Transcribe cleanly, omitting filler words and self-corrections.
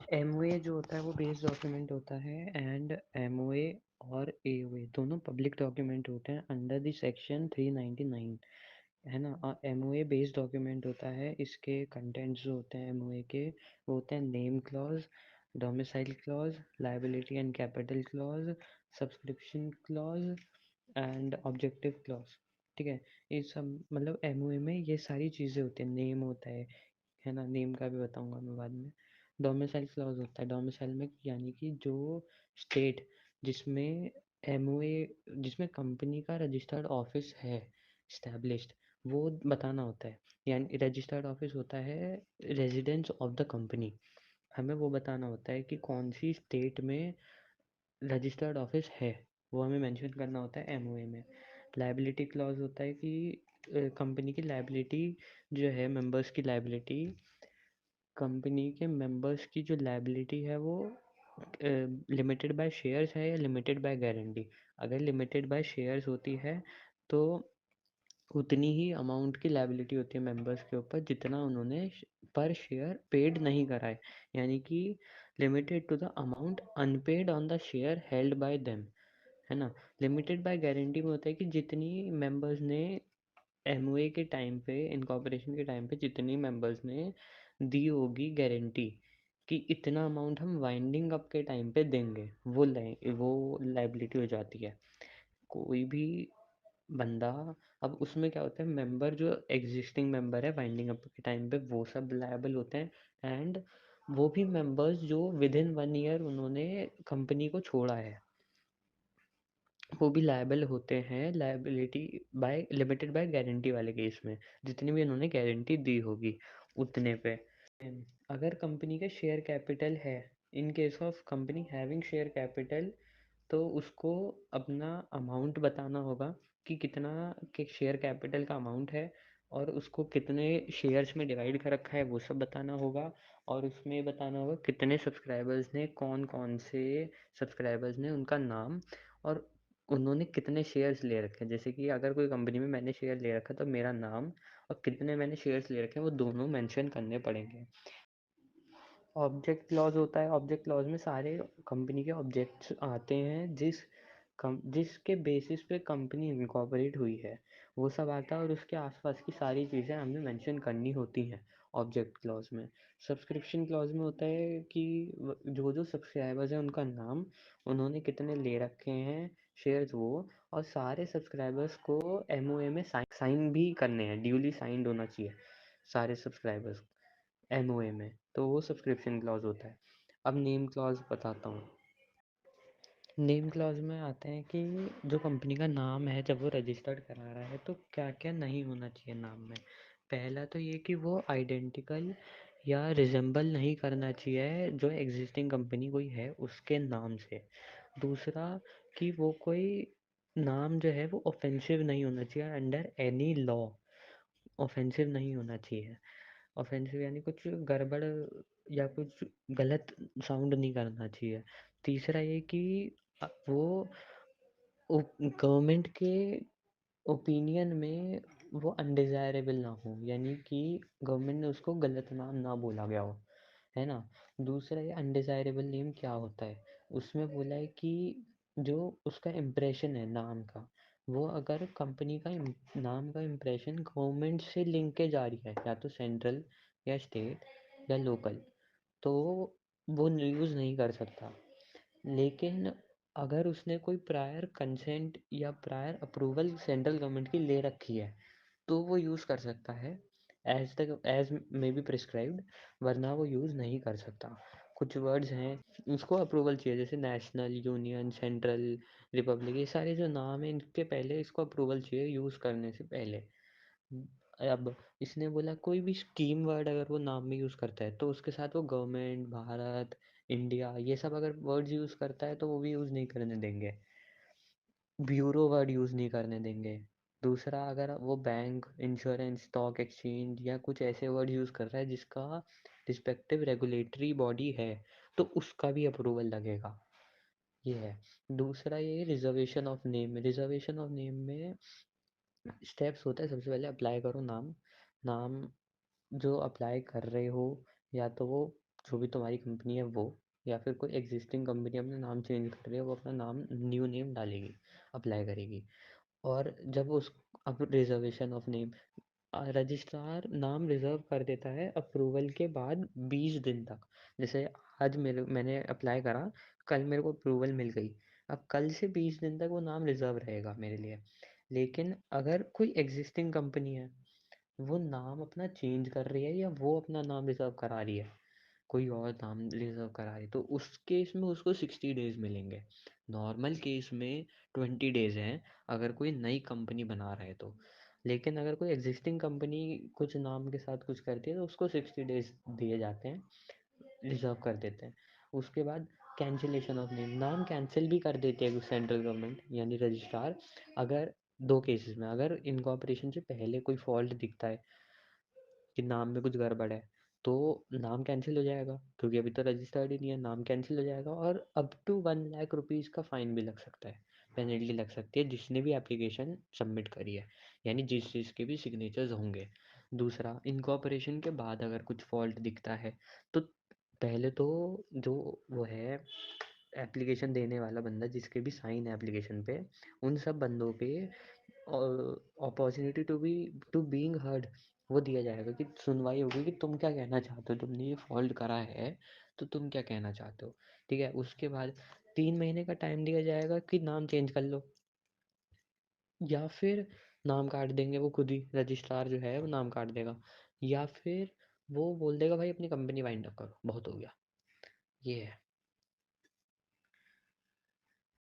MOA जो होता है वो बेस डॉक्यूमेंट होता है, एंड एमओए और एओए दोनों पब्लिक डॉक्यूमेंट होते हैं अंडर द सेक्शन 399, है ना। एमओए बेस डॉक्यूमेंट होता है, इसके कंटेंट्स जो होते हैं एमओए के वो होते हैं name clause, domicile clause, liability and capital clause, subscription clause and objective clause. ठीक है, ये सब मतलब एमओए में ये सारी चीज़ें होती हैं। नेम होता है ना, नेम का भी बताऊंगा मैं बाद में। डोमिसाइल क्लॉज होता है, डोमिसाइल में यानी कि जो स्टेट जिसमें एमओए, जिसमें कंपनी का रजिस्टर्ड ऑफिस है स्टैब्लिश्ड, वो बताना होता है। यानी रजिस्टर्ड ऑफिस होता है रेजिडेंस ऑफ द कंपनी, हमें वो बताना होता है कि कौन सी स्टेट में रजिस्टर्ड ऑफिस है, वो हमें मेंशन करना होता है एमओए में। लायबिलिटी क्लॉज होता है कि कंपनी की लायबिलिटी जो है, मेंबर्स की लायबिलिटी, कंपनी के मेंबर्स की जो लायबिलिटी है वो लिमिटेड बाय शेयर्स है या लिमिटेड बाय गारंटी। अगर लिमिटेड बाय शेयर्स होती है तो उतनी ही अमाउंट की लायबिलिटी होती है मेंबर्स के ऊपर जितना उन्होंने पर शेयर पेड नहीं करा है, यानी कि limited to the amount unpaid on the share held by them, है ना। लिमिटेड बाय गारंटी में होता है कि जितनी मेंबर्स ने एमओए के टाइम पे, इनकॉर्पोरेशन के टाइम पे जितनी मेंबर्स ने दी होगी गारंटी कि इतना अमाउंट हम वाइंडिंग अप के टाइम पे देंगे, वो लाइबिलिटी हो जाती है। कोई भी बंदा, अब उसमें क्या होता है, मेंबर जो एग्जिस्टिंग मेंबर है वाइंडिंग अप के टाइम पे वो सब लायबल होते हैं, एंड वो भी मेंबर्स जो विद इन 1 ईयर उन्होंने कंपनी को छोड़ा है वो भी लायबल होते हैं, liability by limited by guarantee वाले केस में, जितनी भी उन्होंने गारंटी दी होगी उतने पे। अगर कंपनी का शेयर कैपिटल है, in case of company having share capital, तो उसको अपना अमाउंट बताना होगा कि कितना के शेयर कैपिटल का अमाउंट है और उसको कितने शेयर्स में डिवाइड कर रखा है वो सब बताना होगा। और उसमें बताना होगा कितने सब्सक्राइबर्स ने, कौन कौन से सब्सक्राइबर्स ने, उनका नाम, और उन्होंने कितने शेयर्स ले रखे हैं। जैसे कि अगर कोई कंपनी में मैंने शेयर ले रखा तो मेरा नाम और कितने मैंने शेयर्स ले रखे हैं वो दोनों मेंशन करने पड़ेंगे। ऑब्जेक्ट क्लॉज होता है, ऑब्जेक्ट क्लॉज में सारे कंपनी के ऑब्जेक्ट्स आते हैं जिसके बेसिस पे कंपनी इनकॉर्पोरेट हुई है, वो सब आता है और उसके आसपास की सारी चीज़ें हमें मेंशन करनी होती हैं ऑब्जेक्ट क्लॉज में। सब्सक्रिप्शन क्लॉज में होता है कि जो जो सब्सक्राइबर्स हैं उनका नाम, उन्होंने कितने ले रखे हैं शेयर्स वो, और सारे सब्सक्राइबर्स को एमओए में साइन भी करने हैं, ड्यूली साइंड होना चाहिए सारे सब्सक्राइबर्स एमओए में, तो वो सब्सक्रिप्शन क्लॉज होता है। अब नेम क्लॉज बताता हूँ। नेम क्लॉज में आते हैं कि जो कंपनी का नाम है जब वो रजिस्टर्ड करा रहा है तो क्या क्या नहीं होना चाहिए नाम में। पहला तो ये कि वो आइडेंटिकल या रिजेंबल नहीं करना चाहिए जो एग्जिस्टिंग कंपनी कोई है उसके नाम से। दूसरा कि वो कोई नाम जो है वो ऑफेंसिव नहीं होना चाहिए अंडर एनी लॉ, ऑफेंसिव नहीं होना चाहिए। ऑफेंसिव यानी कुछ गड़बड़ या कुछ गलत साउंड नहीं करना चाहिए। तीसरा ये कि वो गवर्नमेंट के ओपिनियन में वो अनडिज़ायरेबल ना हो, यानी कि गवर्नमेंट ने उसको गलत नाम ना बोला गया हो, है ना। दूसरा ये अनडिज़ायरेबल नेम क्या होता है, उसमें बोला है कि जो उसका इम्प्रेशन है नाम का, वो अगर कंपनी का नाम का इम्प्रेशन गवर्नमेंट से लिंकेज आ रही है या तो सेंट्रल या स्टेट या लोकल, तो वो यूज़ नहीं कर सकता। लेकिन अगर उसने कोई प्रायर कंसेंट या प्रायर अप्रूवल सेंट्रल गवर्नमेंट की ले रखी है तो वो यूज़ कर सकता है, एज मे बी प्रिस्क्राइब्ड, वरना वो यूज़ नहीं कर सकता। कुछ वर्ड्स हैं उसको अप्रूवल चाहिए, जैसे नेशनल, यूनियन, सेंट्रल, रिपब्लिक, ये सारे जो नाम हैं इनके पहले इसको अप्रूवल चाहिए यूज़ करने से पहले। अब इसने बोला कोई भी स्कीम वर्ड अगर वो नाम में यूज़ करता है तो उसके साथ वो गवर्नमेंट, भारत, इंडिया, ये सब अगर वर्ड्स यूज़ करता है तो वो भी यूज़ नहीं करने देंगे। ब्यूरो वर्ड यूज़ नहीं करने देंगे। दूसरा, अगर वो बैंक, इंश्योरेंस, स्टॉक एक्सचेंज या कुछ ऐसे वर्ड यूज़ कर रहा है जिसका रिस्पेक्टिव रेगुलेटरी बॉडी है तो उसका भी अप्रूवल लगेगा, ये है। दूसरा ये reservation of name, reservation of name में स्टेप्स होता है। सबसे पहले अप्लाई करो नाम, नाम जो अप्लाई कर रहे हो या तो वो जो भी तुम्हारी कंपनी है वो, या फिर कोई एग्जिस्टिंग कंपनी अपना नाम चेंज कर रही है, वो अपना नाम न्यू नेम डालेगी, अप्लाई करेगी। और जब उस अब रिजर्वेशन ऑफ नेम, रजिस्ट्रार नाम रिजर्व कर देता है अप्रूवल के बाद 20 दिन तक। जैसे आज मैंने अप्लाई करा, कल मेरे को अप्रूवल मिल गई, अब कल से 20 दिन तक वो नाम रिजर्व रहेगा मेरे लिए। लेकिन अगर कोई एग्जिस्टिंग कंपनी है, वो नाम अपना चेंज कर रही है या वो अपना नाम रिजर्व करा रही है, कोई और नाम रिजर्व करा रही है, तो उस केस में उसको 60 डेज मिलेंगे। नॉर्मल केस में 20 डेज हैं, अगर कोई नई कंपनी बना रहा है तो। लेकिन अगर कोई एग्जिस्टिंग कंपनी कुछ नाम के साथ कुछ करती है तो उसको 60 डेज दिए जाते हैं, रिजर्व कर देते हैं। उसके बाद कैंसिलेशन ऑफ नेम, नाम कैंसिल भी कर देती है सेंट्रल गवर्नमेंट यानी रजिस्ट्रार। अगर दो केसेस में, अगर इनकॉर्पोरेशन से पहले कोई फॉल्ट दिखता है कि नाम में कुछ गड़बड़ है, तो नाम कैंसिल हो जाएगा, क्योंकि अभी तो रजिस्टर्ड ही नहीं है, नाम कैंसिल हो जाएगा। और अप टू 1 लाख रुपीज़ का फाइन भी लग सकता है, पेनल्टी लग सकती है, जिसने भी एप्लीकेशन सबमिट करी है, यानी जिस चीज़ के भी सिग्नेचर्स होंगे। दूसरा, इनकॉर्पोरेशन के बाद अगर कुछ फॉल्ट दिखता है, तो पहले तो जो वो है एप्लीकेशन देने वाला बंदा, जिसके भी साइन है एप्लीकेशन पे, उन सब बंदों पे अपॉर्चुनिटी टू बीइंग हर्ड वो दिया जाएगा, कि सुनवाई होगी कि तुम क्या कहना चाहते हो, तुमने ये फॉल्ट करा है तो तुम क्या कहना चाहते हो। ठीक है, उसके बाद 3 महीने का टाइम दिया जाएगा कि नाम चेंज कर लो, या फिर नाम काट देंगे वो खुद ही, रजिस्ट्रार जो है वो नाम काट देगा, या फिर वो बोल देगा भाई अपनी कंपनी वाइंड अप करो, बहुत हो गया। ये है।